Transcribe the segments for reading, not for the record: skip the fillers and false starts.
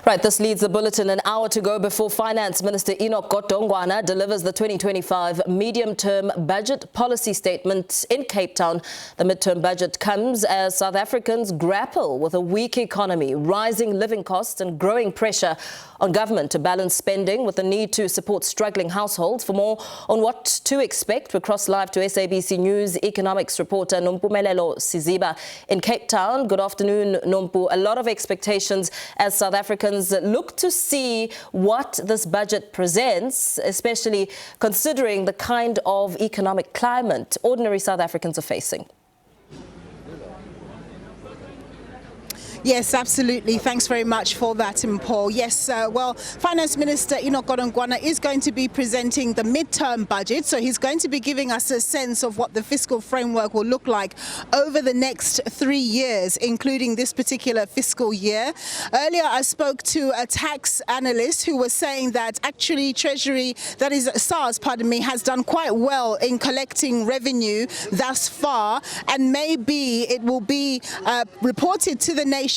Right, this leads the bulletin an hour to go before Finance Minister Enoch Godongwana delivers the 2025 medium-term budget policy statement in Cape Town. The midterm budget comes as South Africans grapple with a weak economy, rising living costs and growing pressure on government to balance spending with the need to support struggling households. For more on what to expect, we cross live to SABC News economics reporter Nompumelelo Siziba in Cape Town. Good afternoon, Nompu. A lot of expectations as South Africans look to see what this budget presents, especially considering the kind of economic climate ordinary South Africans are facing. Yes, absolutely. Thanks very much for that, Paul. Yes, well, Finance Minister Enoch Godongwana is going to be presenting the midterm budget. So he's going to be giving us a sense of what the fiscal framework will look like over the next 3 years, including this particular fiscal year. Earlier, I spoke to a tax analyst who was saying that actually Treasury, that is SARS, pardon me, has done quite well in collecting revenue thus far. And maybe it will be reported to the nation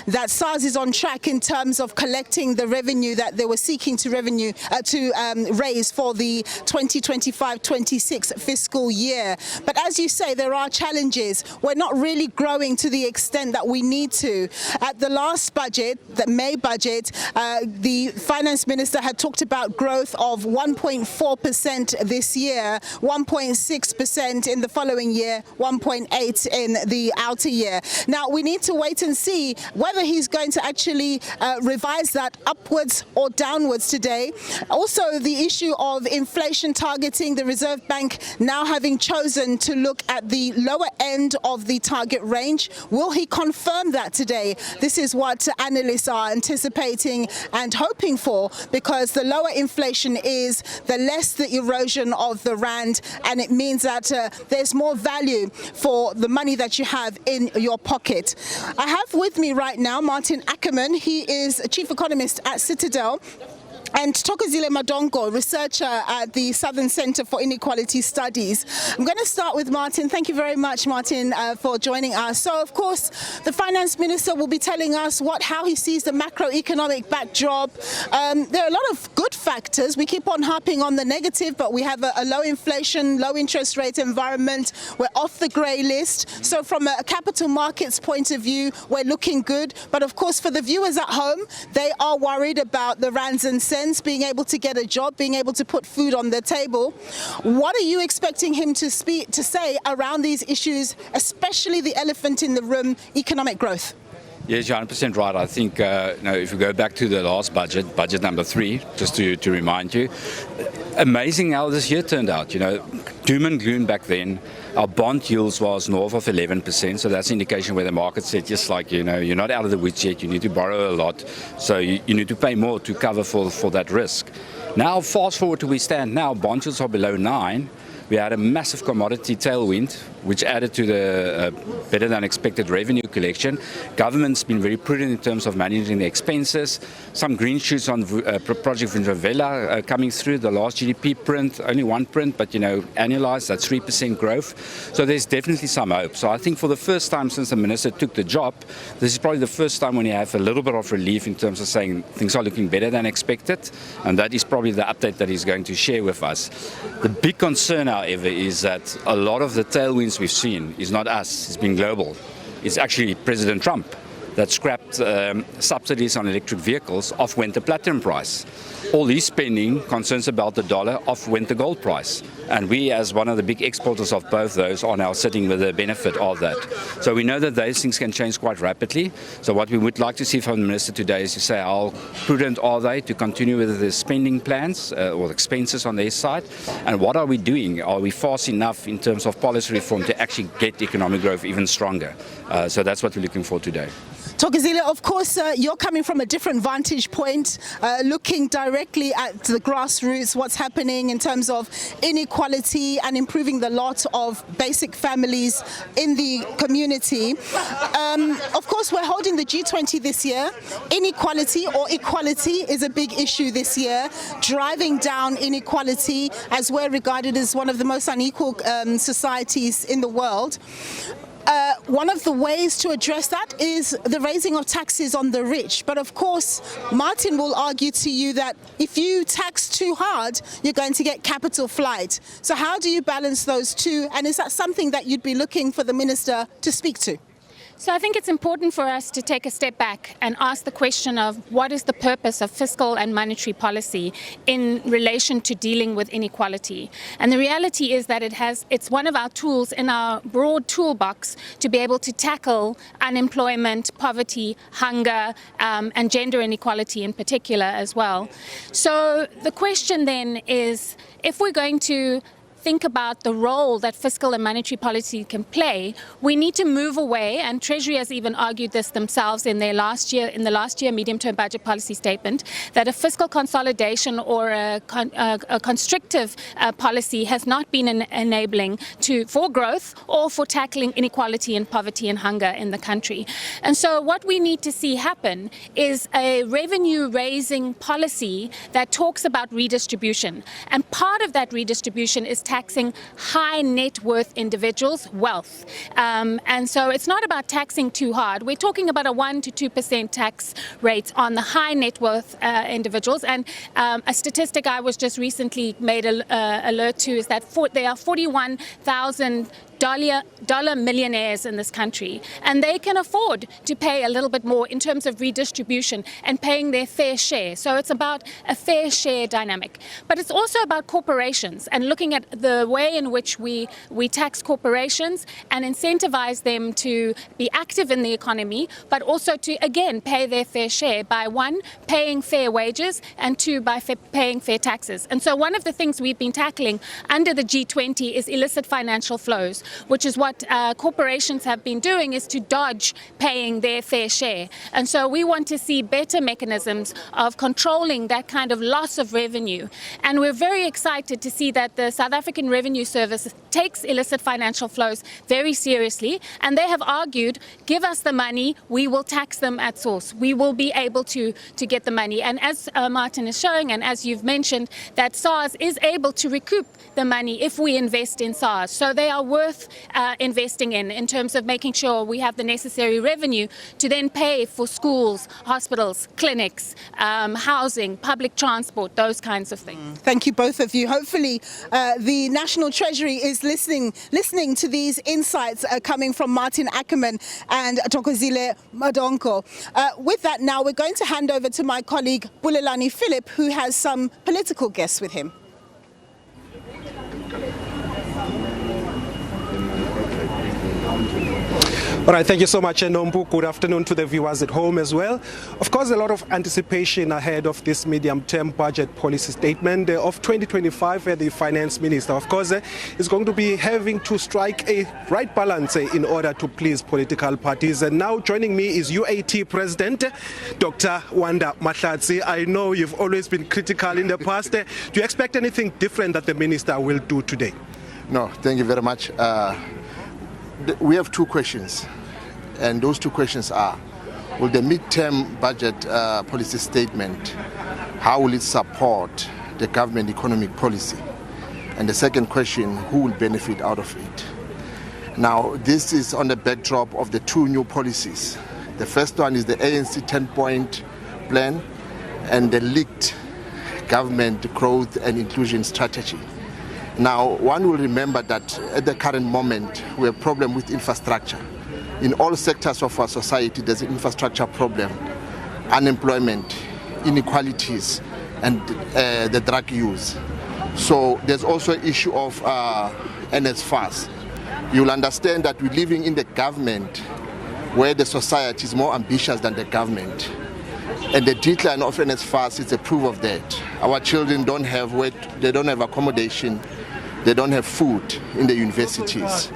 that SARS is on track in terms of collecting the revenue that they were seeking to raise for the 2025-26 fiscal year. But as you say, there are challenges. We're not really growing to the extent that we need to. At the last budget, the May budget, the Finance Minister had talked about growth of 1.4% this year, 1.6% in the following year, 1.8% in the outer year. Now, we need to wait and see whether he's going to actually revise that upwards or downwards today. Also, the issue of inflation targeting, the Reserve Bank now having chosen to look at the lower end of the target range. Will he confirm that today? This is what analysts are anticipating and hoping for, because the lower inflation is, the less the erosion of the rand, and it means that there's more value for the money that you have in your pocket. I have with me right now Martin Ackerman. He is Chief Economist at Citadel, and Thokozile Madongo, researcher at the Southern Center for Inequality Studies. I'm going to start with Martin. Thank you very much, Martin, for joining us. So, of course, the Finance Minister will be telling us how he sees the macroeconomic backdrop. There are a lot of good factors. We keep on harping on the negative, but we have a low inflation, low interest rate environment. We're off the grey list. So from a capital markets point of view, we're looking good. But, of course, for the viewers at home, they are worried about the rands and cents, being able to get a job, being able to put food on the table. What are you expecting him to say around these issues, especially the elephant in the room, economic growth? Yes, you're 100% right. I think if we go back to the last budget number 3, just to remind you, amazing how this year turned out. Doom and gloom back then. Our bond yields was north of 11%, so that's an indication where the market said, just like, you're not out of the woods yet, you need to borrow a lot, so you need to pay more to cover for that risk. Now, fast forward to where we stand now, bond yields are below 9. We had a massive commodity tailwind, which added to the better than expected revenue collection. Government's been very prudent in terms of managing the expenses. Some green shoots on Project Vindravella coming through. The last GDP print, only one print, but annualized, that's 3% growth. So there's definitely some hope. So I think for the first time since the minister took the job, this is probably the first time when you have a little bit of relief in terms of saying things are looking better than expected. And that is probably the update that he's going to share with us. The big concern, however, is that a lot of the tailwinds we've seen is not us, it's been global. It's actually President Trump that scrapped subsidies on electric vehicles, off went the platinum price. All his spending, concerns about the dollar, off went the gold price. And we, as one of the big exporters of both those, are now sitting with the benefit of that. So we know that those things can change quite rapidly. So what we would like to see from the minister today is to say how prudent are they to continue with the spending plans or expenses on their side, and what are we doing? Are we fast enough in terms of policy reform to actually get economic growth even stronger? So that's what we're looking for today. Thokozile, of course, you're coming from a different vantage point, looking directly at the grassroots, what's happening in terms of inequality and improving the lot of basic families in the community. Of course, we're holding the G20 this year. Inequality or equality is a big issue this year, driving down inequality as we're regarded as one of the most unequal societies in the world. One of the ways to address that is the raising of taxes on the rich. But of course, Martin will argue to you that if you tax too hard, you're going to get capital flight. So how do you balance those two? And is that something that you'd be looking for the minister to speak to? So I think it's important for us to take a step back and ask the question of what is the purpose of fiscal and monetary policy in relation to dealing with inequality. And the reality is that it's one of our tools in our broad toolbox to be able to tackle unemployment, poverty, hunger, and gender inequality in particular as well. So the question then is, if we're going to think about the role that fiscal and monetary policy can play, we need to move away, and Treasury has even argued this themselves in the last year medium-term budget policy statement, that a fiscal consolidation or a constrictive policy has not been enabling for growth or for tackling inequality and poverty and hunger in the country. And so what we need to see happen is a revenue-raising policy that talks about redistribution. And part of that redistribution is taxing high net worth individuals' wealth. And so it's not about taxing too hard. We're talking about a 1% to 2% tax rate on the high net worth individuals. And a statistic I was just recently made alert to is that there are 41,000 dollar millionaires in this country, and they can afford to pay a little bit more in terms of redistribution and paying their fair share. So it's about a fair share dynamic. But it's also about corporations and looking at the way in which we tax corporations and incentivize them to be active in the economy, but also to, again, pay their fair share by, one, paying fair wages, and two, by paying fair taxes. And so one of the things we've been tackling under the G20 is illicit financial flows, which is what corporations have been doing, is to dodge paying their fair share. And so we want to see better mechanisms of controlling that kind of loss of revenue. And we're very excited to see that the South African Revenue Service takes illicit financial flows very seriously. And they have argued, give us the money, we will tax them at source. We will be able to get the money. And as Martin is showing, and as you've mentioned, that SARS is able to recoup the money if we invest in SARS. So they are worth investing in terms of making sure we have the necessary revenue to then pay for schools, hospitals, clinics, housing, public transport, those kinds of things. Thank you, both of you. Hopefully the National Treasury is listening to these insights coming from Martin Ackerman and Thokozile Madonko. With that now, we're going to hand over to my colleague Bulelani Philip, who has some political guests with him. All right, thank you so much, Nompu. Good afternoon to the viewers at home as well. Of course, a lot of anticipation ahead of this medium-term budget policy statement of 2025. The Finance Minister, of course, is going to be having to strike a right balance in order to please political parties. And now joining me is UAT President, Dr. Wanda Mahlatsi. I know you've always been critical in the past. Do you expect anything different that the Minister will do today? No, thank you very much. We have two questions, and those two questions are, will the midterm budget policy statement, how will it support the government economic policy? And the second question, who will benefit out of it? Now, this is on the backdrop of the two new policies. The first one is the ANC 10-point plan and the leaked government growth and inclusion strategy. Now, one will remember that at the current moment, we have a problem with infrastructure. In all sectors of our society, there's an infrastructure problem, unemployment, inequalities, and the drug use. So there's also an issue of NSFAS. You'll understand that we're living in the government where the society is more ambitious than the government. And the decline of NSFAS is a proof of that. Our children don't have they don't have accommodation, they don't have food in the universities.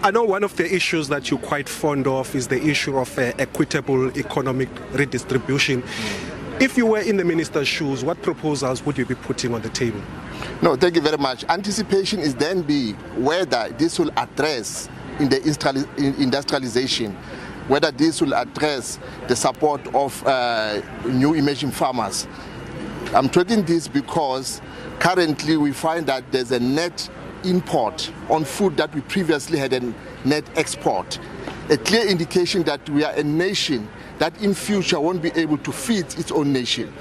I know one of the issues that you're quite fond of is the issue of equitable economic redistribution. If you were in the minister's shoes, what proposals would you be putting on the table? No, thank you very much. Anticipation is then be whether this will address in the industrialization, whether this will address the support of new emerging farmers. I'm talking this because currently we find that there's a net import on food that we previously had a net export. A clear indication that we are a nation that in future won't be able to feed its own nation.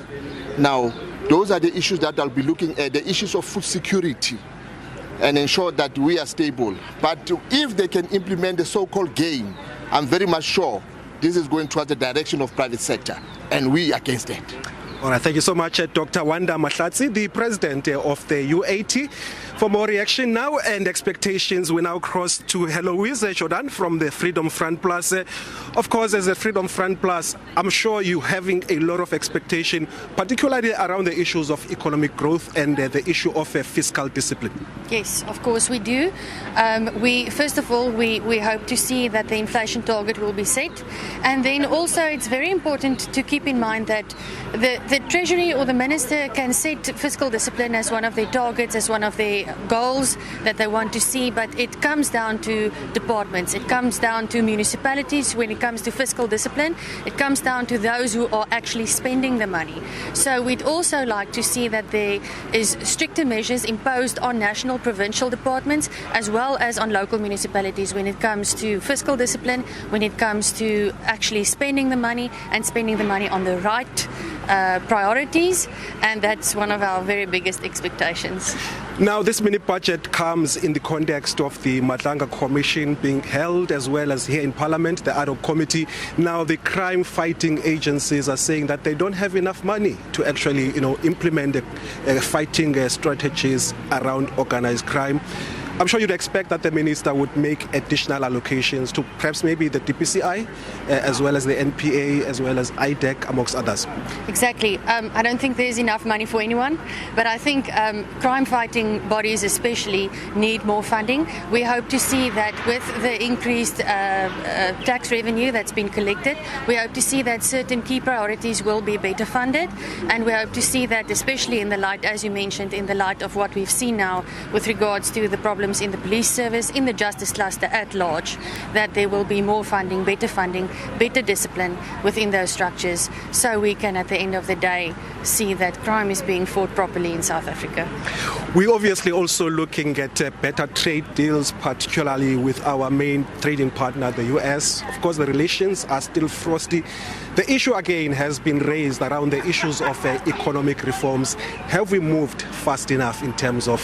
Now, those are the issues that I'll be looking at, the issues of food security, and ensure that we are stable. But if they can implement the so-called gain, I'm very much sure this is going towards the direction of private sector, and we are against that. All right, thank you so much, Dr. Wanda Mahlatsi, the president of the UAT. For more reaction now and expectations, we now cross to Heloise Jordan from the Freedom Front Plus. Of course, as a Freedom Front Plus, I'm sure you're having a lot of expectation, particularly around the issues of economic growth and the issue of fiscal discipline. Yes, of course we do. First of all, we hope to see that the inflation target will be set. And then also it's very important to keep in mind that the Treasury or the Minister can set fiscal discipline as one of their targets, as one of their goals that they want to see, but it comes down to departments, it comes down to municipalities when it comes to fiscal discipline, it comes down to those who are actually spending the money. So we'd also like to see that there is stricter measures imposed on national, provincial departments as well as on local municipalities when it comes to fiscal discipline, when it comes to actually spending the money and spending the money on the right priorities, and that's one of our very biggest expectations. Now, this mini-budget comes in the context of the Madlanga Commission being held, as well as here in Parliament, the ad hoc committee. Now, the crime-fighting agencies are saying that they don't have enough money to actually, implement fighting strategies around organized crime. I'm sure you'd expect that the minister would make additional allocations to perhaps maybe the DPCI, as well as the NPA, as well as IDEC, amongst others. Exactly. I don't think there's enough money for anyone, but I think crime-fighting bodies especially need more funding. We hope to see that with the increased tax revenue that's been collected, we hope to see that certain key priorities will be better funded, and we hope to see that, especially in the light, as you mentioned, in the light of what we've seen now with regards to the problems in the police service, in the justice cluster at large, that there will be more funding, better discipline within those structures, so we can at the end of the day see that crime is being fought properly in South Africa. We're obviously also looking at better trade deals, particularly with our main trading partner, the US. Of course, the relations are still frosty. The issue again has been raised around the issues of economic reforms. Have we moved fast enough in terms of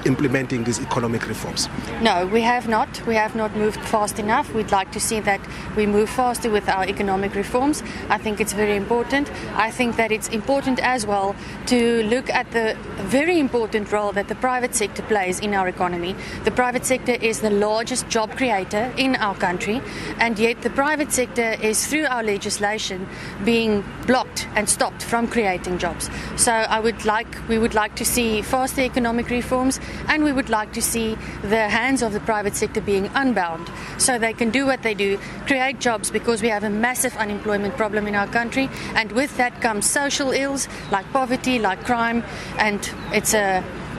implementing these economic reforms? No, we have not. We have not moved fast enough. We'd like to see that we move faster with our economic reforms. I think it's very important. I think that it's important as well to look at the very important role that the private sector plays in our economy. The private sector is the largest job creator in our country, and yet the private sector is, through our legislation, being blocked and stopped from creating jobs. So we would like to see faster economic reforms, and we would like to see the hands of the private sector being unbound so they can do what they do, create jobs, because we have a massive unemployment problem in our country, and with that comes social ills like poverty, like crime, and it's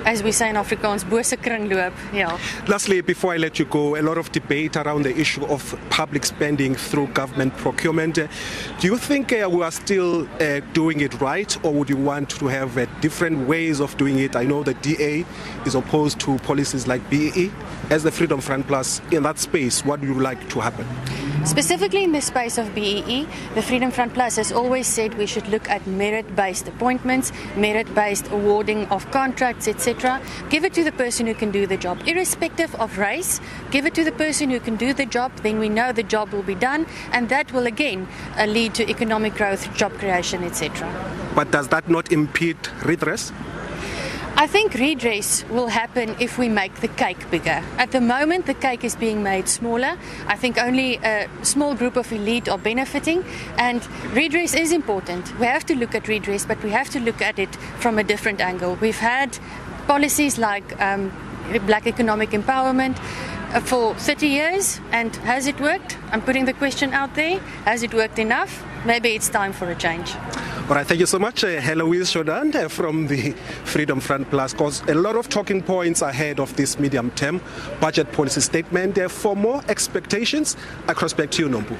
as we say in Afrikaans, bose kringloop. Yeah. Lastly, before I let you go, a lot of debate around the issue of public spending through government procurement. Do you think we are still doing it right, or would you want to have different ways of doing it? I know the DA is opposed to policies like BEE. As the Freedom Front Plus, in that space, what would you like to happen? Specifically in the space of BEE, the Freedom Front Plus has always said we should look at merit-based appointments, merit-based awarding of contracts, etc. Give it to the person who can do the job, irrespective of race. Give it to the person who can do the job, then we know the job will be done, and that will again lead to economic growth, job creation, etc. But does that not impede redress? I think redress will happen if we make the cake bigger. At the moment, the cake is being made smaller. I think only a small group of elite are benefiting, and redress is important. We have to look at redress, but we have to look at it from a different angle. We've had policies like black economic empowerment for 30 years, and has it worked? I'm putting the question out there. Has it worked enough? Maybe it's time for a change. All right, thank you so much, Heloise Jordan from the Freedom Front Plus. Because a lot of talking points ahead of this medium-term budget policy statement. For more expectations, I cross back to you, Nompu.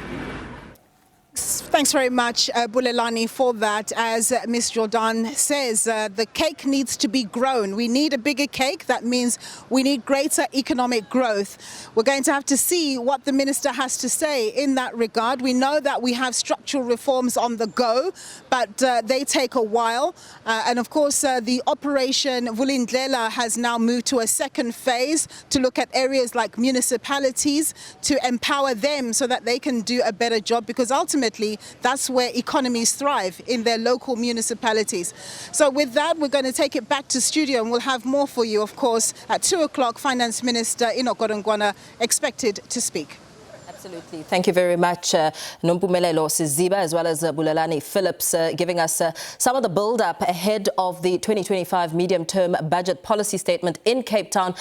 Thanks very much, Bulelani, for that. As Ms. Jordan says, the cake needs to be grown. We need a bigger cake. That means we need greater economic growth. We're going to have to see what the minister has to say in that regard. We know that we have structural reforms on the go, but they take a while. And of course, the Operation Vulindlela has now moved to a second phase to look at areas like municipalities to empower them so that they can do a better job, because ultimately that's where economies thrive, in their local municipalities. So with that, we're going to take it back to studio, and we'll have more for you, of course, at 2 o'clock. Finance Minister Enoch Godongwana expected to speak. Absolutely. Thank you very much, Nompumelelo, Siziba, as well as Bulelani Phillips, giving us some of the build-up ahead of the 2025 medium-term budget policy statement in Cape Town.